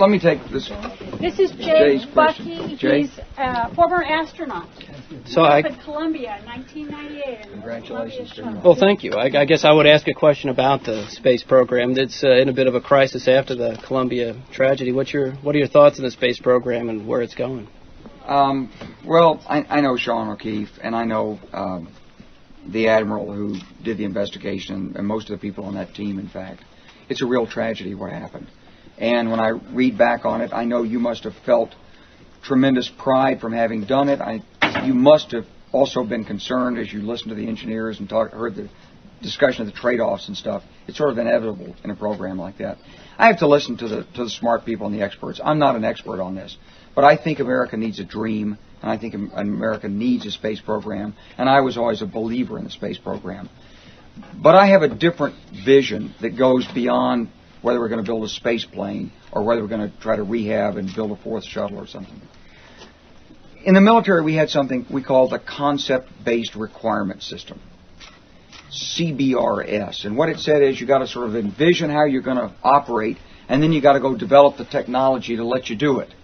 let me take this. This is Jay Jay's Bucky. question. Jay? He's a former astronaut. So up at Columbia in 1998. Congratulations, Jay. well, thank you. I guess I would ask a question about the space program. It's in a bit of a crisis after the Columbia tragedy. What are your thoughts on the space program and where it's going? Well, I know Sean O'Keefe, and I know the admiral who did the investigation, and most of the people on that team, in fact. It's a real tragedy what happened. And when I read back on it, I know you must have felt tremendous pride from having done it. You must have also been concerned as you listened to the engineers and heard the discussion of the trade-offs and stuff. It's sort of inevitable in a program like that. I have to listen to the smart people and the experts. I'm not an expert on this, but I think America needs a dream, and I think America needs a space program, and I was always a believer in the space program. But I have a different vision that goes beyond whether we're going to build a space plane or whether we're going to try to rehab and build a fourth shuttle or something. In the military, we had something we call the Concept-Based Requirement System, CBRS. And what it said is you got to sort of envision how you're going to operate, and then you got to go develop the technology to let you do it.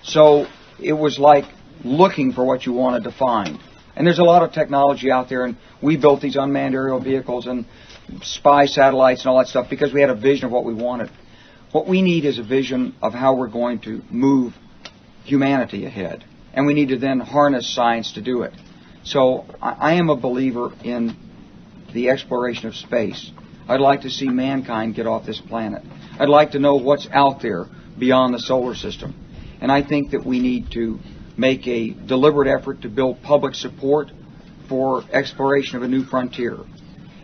So it was like looking for what you wanted to find. And there's a lot of technology out there, and we built these unmanned aerial vehicles and spy satellites and all that stuff because we had a vision of what we wanted. What we need is a vision of how we're going to move humanity ahead. And we need to then harness science to do it. So I am a believer in the exploration of space. I'd like to see mankind get off this planet. I'd like to know what's out there beyond the solar system. And I think that we need to make a deliberate effort to build public support for exploration of a new frontier.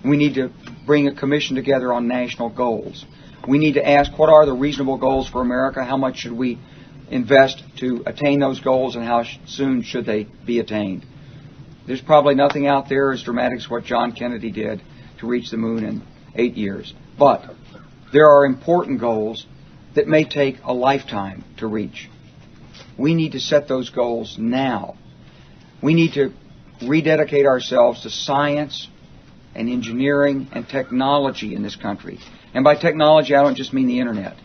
We need to bring a commission together on national goals. We need to ask what are the reasonable goals for America, how much should we invest to attain those goals, and how soon should they be attained. There's probably nothing out there as dramatic as what John Kennedy did to reach the moon in 8 years. But there are important goals that may take a lifetime to reach. We need to set those goals now. We need to rededicate ourselves to science and engineering and technology in this country. And by technology, I don't just mean the internet.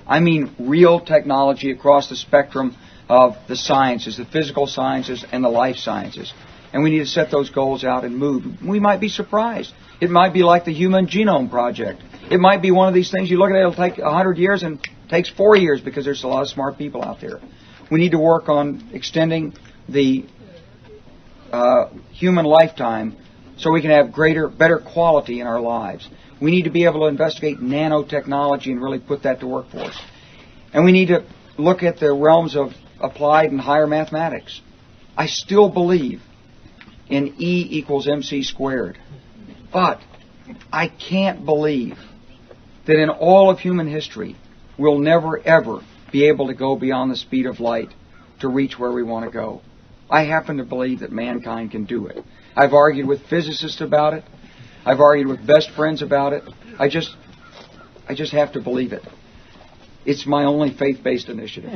I mean real technology across the spectrum of the sciences, the physical sciences and the life sciences. And we need to set those goals out and move. We might be surprised. It might be like the Human Genome Project. It might be one of these things you look at, it'll take 100 years and takes 4 years because there's a lot of smart people out there. We need to work on extending the human lifetime so we can have better quality in our lives. We need to be able to investigate nanotechnology and really put that to work for us. And we need to look at the realms of applied and higher mathematics. I still believe in E equals MC squared. But I can't believe that in all of human history we'll never, ever be able to go beyond the speed of light to reach where we want to go. I happen to believe that mankind can do it. I've argued with physicists about it. I've argued with best friends about it. I just have to believe it. It's my only faith-based initiative.